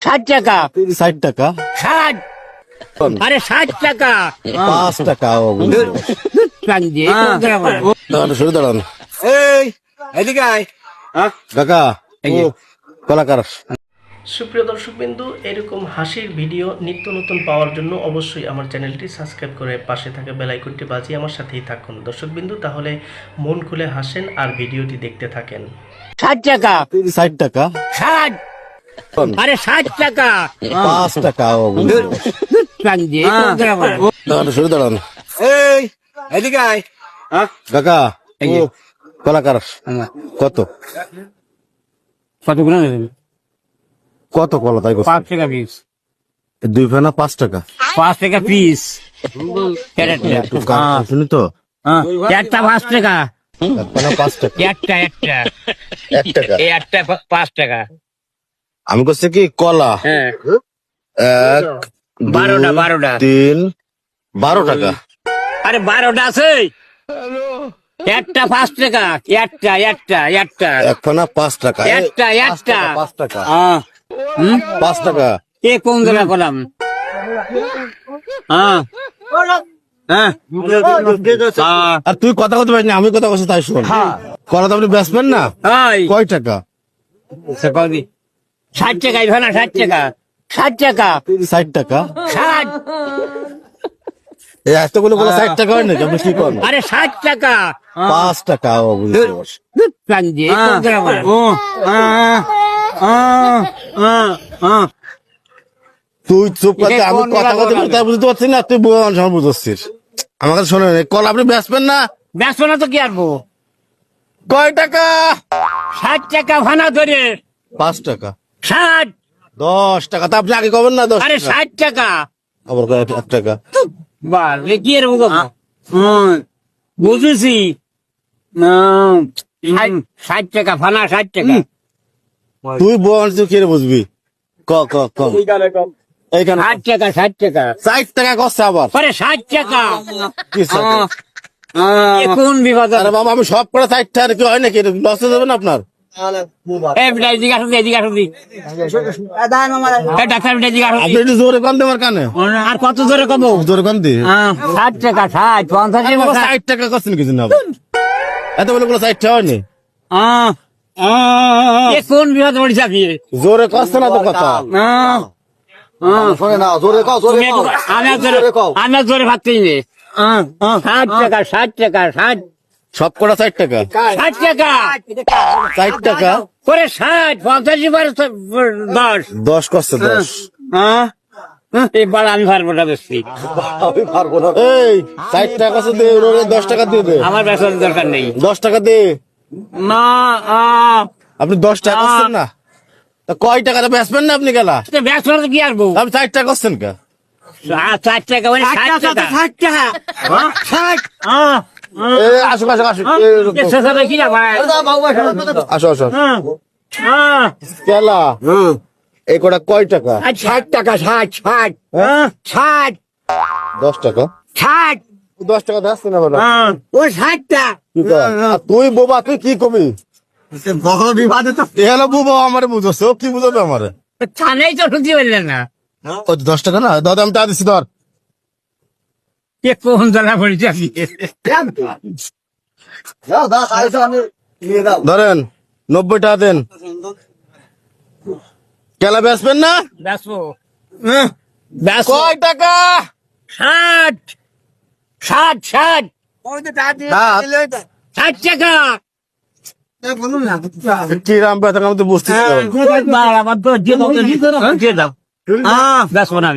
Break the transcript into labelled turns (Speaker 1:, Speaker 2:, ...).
Speaker 1: 60 টাকা,
Speaker 2: 60 টাকা,
Speaker 1: 60, আরে 60 টাকা,
Speaker 2: 5 টাকা।
Speaker 1: কাঞ্জি
Speaker 2: দাঁড়ান, শুরু দাঁড়ান।
Speaker 3: এই এদিকে আয়।
Speaker 2: কাকা, কলাকার।
Speaker 4: সুপ্রিয় দর্শকবিন্দু, এরকম হাসির ভিডিও নিত্য নতুন পাওয়ার জন্য অবশ্যই আমার চ্যানেলটি সাবস্ক্রাইব করে পাশে থাকা বেল আইকনটি বাজিয়ে আমার সাথেই থাকুন দর্শকবিন্দু। তাহলে মন খুলে হাসেন আর ভিডিওটি দেখতে থাকেন।
Speaker 1: 60 টাকা,
Speaker 2: 60 টাকা,
Speaker 1: 60, আরে 60 টাকা,
Speaker 2: 5 টাকা।
Speaker 1: কাঞ্জি
Speaker 2: দাঁড়ান, শুরু দাঁড়ান।
Speaker 3: এই এদিকে আয়।
Speaker 2: কাকা, কলাকার কত
Speaker 1: কতগুলো নেবেন?
Speaker 2: কত কলা তাই
Speaker 1: 5 টাকা পিস,
Speaker 2: 2 ফেনা 5 টাকা।
Speaker 1: 5 টাকা পিস,
Speaker 2: একটু কাট শুনি তো।
Speaker 1: একটা 5 টাকা,
Speaker 2: 1 ফেনা 5 টাকা।
Speaker 1: একটা
Speaker 2: 1 টাকা।
Speaker 1: এই একটা 5 টাকা।
Speaker 2: আমি করছি কি কলা
Speaker 1: হ্যাঁ,
Speaker 2: 1,
Speaker 1: 12টা
Speaker 2: 3, 12 টাকা।
Speaker 1: আরে 12টা আছে, একটা 5 টাকা, একটা
Speaker 2: 1 ফেনা 5 টাকা। 5 টাকা। 5 টাকা।
Speaker 1: এ কোন জায়গা করলাম?
Speaker 2: আর তুই কথা বলতে পারিস না, আমি কথা বলছি তাই শোন। কলা তো আপনি বেচবেন না, কয় টাকা?
Speaker 1: 60 টাকা, 60 টাকা, 60 টাকা,
Speaker 2: 60 টাকা।
Speaker 1: 60,
Speaker 2: এই এতগুলো বলে 60 টাকা হয় নাকি? আপনি কি করেন?
Speaker 1: আরে 60 টাকা,
Speaker 2: 5 টাকা। বুঝতে পারছি।
Speaker 1: কাঞ্জি কোন জায়গা করলাম?
Speaker 2: তুই চুপ করতে, আমি কথা বলতে পারি তাই বুঝতে পারছি না, তুই বউ মানুষ আমার বুঝছিস। আমাকে শোনেন, কলা আপনি বেচবেন না,
Speaker 1: ব্যস্ত না তো কি আরবো?
Speaker 2: কয় টাকা?
Speaker 1: 60 টাকা ভানা ধরে,
Speaker 2: 5 টাকা।
Speaker 1: 60,
Speaker 2: 10 টাকা। তা আপনি আগে কবেন না 10
Speaker 1: আরে
Speaker 2: টাকা।
Speaker 1: 60 টাকা,
Speaker 2: আবার কয় 1 টাকা।
Speaker 1: বাল এ কি এরকম বুঝেছি। 60 টাকা ভানা, 60 টাকা।
Speaker 2: তুই বউ মানুষ তুই কি রে বুঝবি? কম এইখানে
Speaker 1: 60 টাকা, 60 টাকা,
Speaker 2: 60 টাকা কষ্ট আবার।
Speaker 1: আরে 60 টাকা।
Speaker 2: কি 60?
Speaker 1: এ কোন বিপদ?
Speaker 2: আরে বাবা, আমি সব করে 60 টাকা কি হয় নাকি? লস হয়ে যাবে না আপনার?
Speaker 1: এদিকে আসুন, এদিকে আসুন, ডাক্তার এদিকে আসুন।
Speaker 2: আপনি একটু জোরে কম দেবার কানে,
Speaker 1: আর কত জোরে কমো?
Speaker 2: জোরে কম দি।
Speaker 1: 60 টাকা, 60, 50
Speaker 2: 60 টাকা করছেন কিছু না, এত বলে 60 টাকা হয়নি।
Speaker 1: এ কোন বিপদ পড়েছে আপনি?
Speaker 2: জোরে করছে না তো কথা।
Speaker 3: শোনে না, জোরে কও, জোরে কও।
Speaker 1: আমি আর জোরে ভাবছি নে। 60 টাকা, 60 টাকা, 60,
Speaker 2: সব কটা 60 টাকা।
Speaker 1: 60 টাকা,
Speaker 2: 60 টাকা।
Speaker 1: করে 60, 50 বার 10।
Speaker 2: 10 করছে 10।
Speaker 1: এবার আমি পারবো না বেশি,
Speaker 3: আমি পারবো না।
Speaker 2: এই 60 টাকা করছে দে, ওরে 10 টাকা দিয়ে দে।
Speaker 1: আমার বেসার দরকার নেই।
Speaker 2: 10 টাকা দে।
Speaker 1: না,
Speaker 2: আপনি 10 টাকা করছেন না, তা কয় টাকাটা বেচবেন না আপনি গেলা?
Speaker 1: ব্যবসা কি আসবো?
Speaker 2: আপনি 60 টাকা করছেন কা?
Speaker 1: 60 টাকা মানে 60 টাকা, 60 টাকা, 60।
Speaker 2: আসো আসো আসো,
Speaker 1: কি না ভাই?
Speaker 2: আসো আসো। কেলা এই কটা কয় টাকা?
Speaker 1: 60 টাকা, 60, 60, 60,
Speaker 2: 10 টাকা।
Speaker 1: 60,
Speaker 2: 10 টাকা বেচছেন না বলো?
Speaker 1: ও 60 টা।
Speaker 2: কি কয়? আর তুই বোবা, তুই কি কবি? এ হলো বোবা, আমারে বুঝছে, ও কি বুঝবে আমারে?
Speaker 1: থানায় তো ঢুকতে পারলেন না।
Speaker 2: ও 10 টাকা না, দাদা আমি টাকা দিচ্ছি, ধর।
Speaker 1: এ কোন জায়গা পড়েছে আপনি?
Speaker 2: ধরেন 90 টাকা দেন। কেলা বেচবেন না?
Speaker 1: বেসবো,
Speaker 2: কয় টাকা?
Speaker 1: 60, 60, 60,
Speaker 2: দাঁত।
Speaker 1: 60 টাকা।
Speaker 2: কি রাম বেচা, আমি তো বুঝতেছি না।
Speaker 1: আমার তো দিয়ে দাও, বেসবো না আমি।